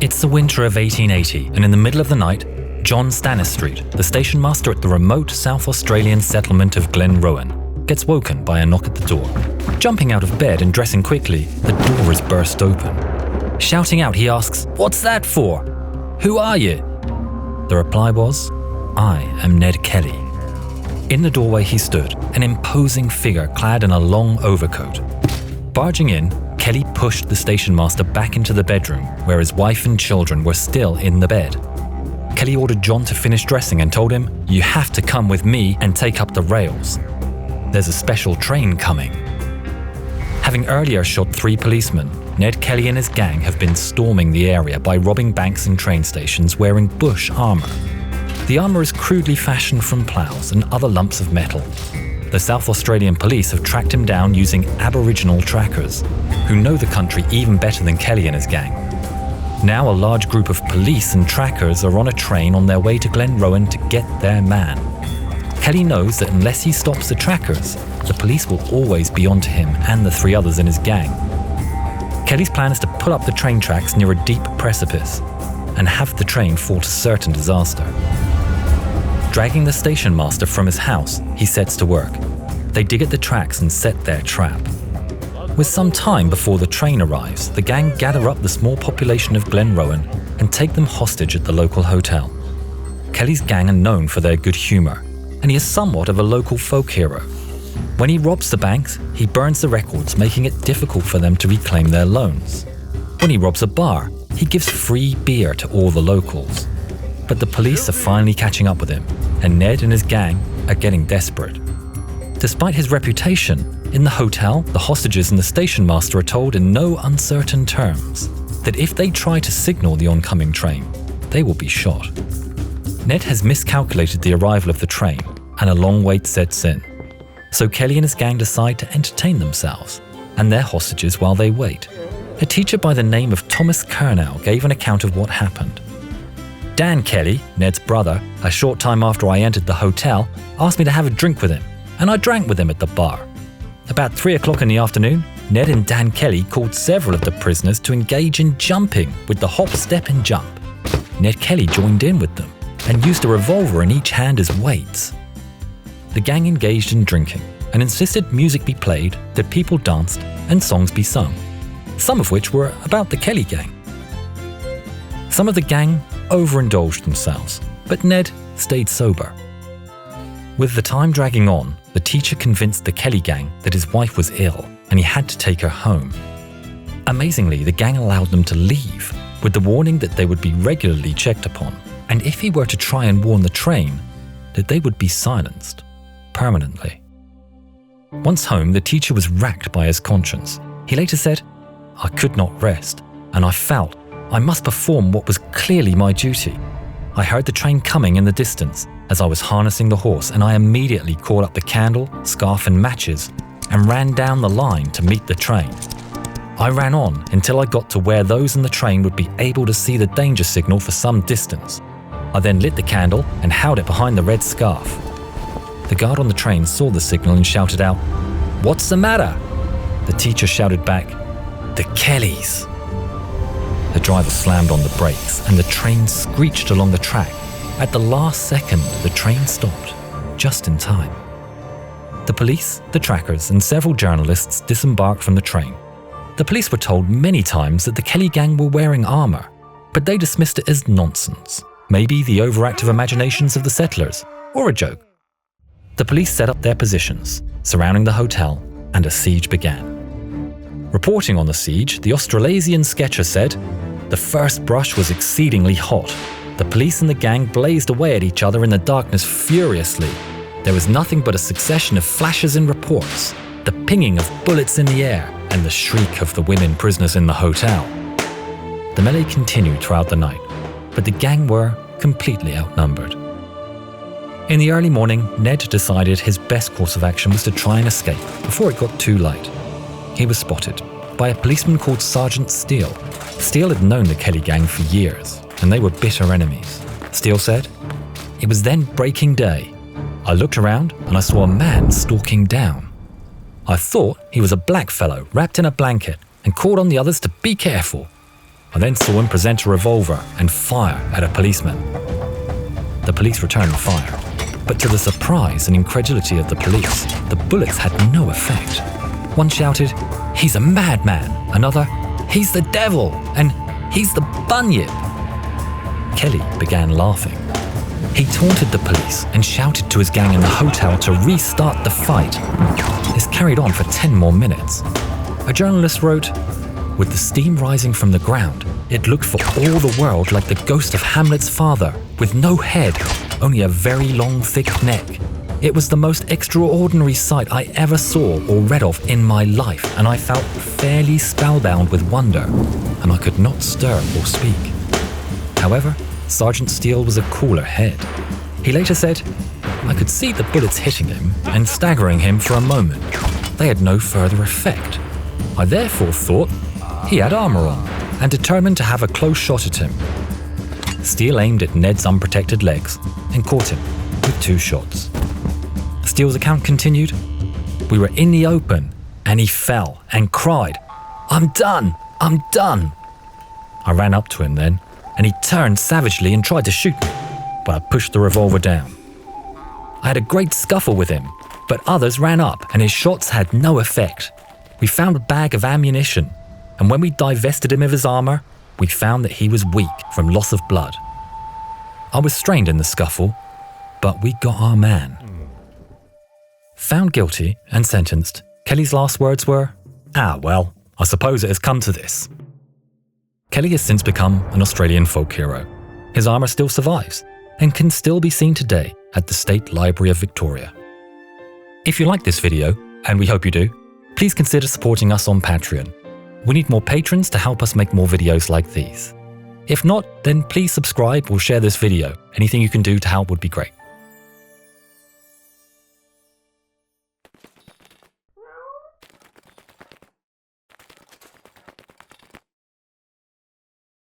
It's the winter of 1880, and in the middle of the night, John Stanistreet, the station master at the remote South Australian settlement of Glenrowan, gets woken by a knock at the door. Jumping out of bed and dressing quickly, the door is burst open. Shouting out, he asks, "What's that for? Who are you?" The reply was, "I am Ned Kelly." In the doorway he stood, an imposing figure clad in a long overcoat. Barging in, Kelly pushed the station master back into the bedroom where his wife and children were still in the bed. Kelly ordered John to finish dressing and told him, "You have to come with me and take up the rails. There's a special train coming." Having earlier shot 3 policemen, Ned Kelly and his gang have been storming the area by robbing banks and train stations wearing bush armour. The armour is crudely fashioned from ploughs and other lumps of metal. The South Australian police have tracked him down using Aboriginal trackers, who know the country even better than Kelly and his gang. Now a large group of police and trackers are on a train on their way to Glenrowan to get their man. Kelly knows that unless he stops the trackers, the police will always be onto him and the 3 others in his gang. Kelly's plan is to pull up the train tracks near a deep precipice and have the train fall to certain disaster. Dragging the station master from his house, he sets to work. They dig at the tracks and set their trap. With some time before the train arrives, the gang gather up the small population of Glenrowan and take them hostage at the local hotel. Kelly's gang are known for their good humour, and he is somewhat of a local folk hero. When he robs the banks, he burns the records, making it difficult for them to reclaim their loans. When he robs a bar, he gives free beer to all the locals. But the police are finally catching up with him, and Ned and his gang are getting desperate. Despite his reputation, in the hotel, the hostages and the station master are told in no uncertain terms that if they try to signal the oncoming train, they will be shot. Ned has miscalculated the arrival of the train, and a long wait sets in. So Kelly and his gang decide to entertain themselves and their hostages while they wait. A teacher by the name of Thomas Curnow gave an account of what happened. Dan Kelly, Ned's brother, a short time after I entered the hotel, asked me to have a drink with him, and I drank with him at the bar. About 3 o'clock in the afternoon, Ned and Dan Kelly called several of the prisoners to engage in jumping with the hop, step and jump. Ned Kelly joined in with them and used a revolver in each hand as weights. The gang engaged in drinking and insisted music be played, that people danced and songs be sung, some of which were about the Kelly gang. Some of the gang overindulged themselves, but Ned stayed sober. With the time dragging on, the teacher convinced the Kelly gang that his wife was ill and he had to take her home. Amazingly, the gang allowed them to leave, with the warning that they would be regularly checked upon, and if he were to try and warn the train, that they would be silenced permanently. Once home, the teacher was racked by his conscience. He later said, "I could not rest, and I felt I must perform what was clearly my duty. I heard the train coming in the distance as I was harnessing the horse, and I immediately caught up the candle, scarf and matches and ran down the line to meet the train. I ran on until I got to where those in the train would be able to see the danger signal for some distance. I then lit the candle and held it behind the red scarf. The guard on the train saw the signal and shouted out, 'What's the matter?' The teacher shouted back, 'The Kellys.' The driver slammed on the brakes and the train screeched along the track. At the last second, the train stopped, just in time. The police, the trackers, and several journalists disembarked from the train. The police were told many times that the Kelly gang were wearing armour, but they dismissed it as nonsense, maybe the overactive imaginations of the settlers, or a joke. The police set up their positions, surrounding the hotel, and a siege began. Reporting on the siege, the Australasian sketcher said, "The first brush was exceedingly hot. The police and the gang blazed away at each other in the darkness furiously. There was nothing but a succession of flashes and reports, the pinging of bullets in the air, and the shriek of the women prisoners in the hotel." The melee continued throughout the night, but the gang were completely outnumbered. In the early morning, Ned decided his best course of action was to try and escape before it got too late. He was spotted by a policeman called Sergeant Steele. Steele had known the Kelly gang for years, and they were bitter enemies. Steele said, "It was then breaking day. I looked around and I saw a man stalking down. I thought he was a black fellow wrapped in a blanket and called on the others to be careful. I then saw him present a revolver and fire at a policeman. The police returned the fire, but to the surprise and incredulity of the police, the bullets had no effect. One shouted, "He's a madman!" Another, "He's the devil!" and "He's the bunyip!" Kelly began laughing. He taunted the police and shouted to his gang in the hotel to restart the fight. This carried on for 10 more minutes. A journalist wrote, "With the steam rising from the ground, it looked for all the world like the ghost of Hamlet's father, with no head, only a very long, thick neck. It was the most extraordinary sight I ever saw or read of in my life, and I felt fairly spellbound with wonder, and I could not stir or speak." However, Sergeant Steele was a cooler head. He later said, "I could see the bullets hitting him and staggering him for a moment. They had no further effect. I therefore thought he had armor on and determined to have a close shot at him." Steele aimed at Ned's unprotected legs and caught him with 2 shots. Steele's account continued, "We were in the open and he fell and cried, 'I'm done, I'm done.' I ran up to him then and he turned savagely and tried to shoot me, but I pushed the revolver down. I had a great scuffle with him, but others ran up and his shots had no effect. We found a bag of ammunition, and when we divested him of his armor, we found that he was weak from loss of blood. I was strained in the scuffle, but we got our man." Found guilty and sentenced, Kelly's last words were, "Ah, well, I suppose it has come to this." Kelly has since become an Australian folk hero. His armour still survives and can still be seen today at the State Library of Victoria. If you like this video, and we hope you do, please consider supporting us on Patreon. We need more patrons to help us make more videos like these. If not, then please subscribe or share this video. Anything you can do to help would be great.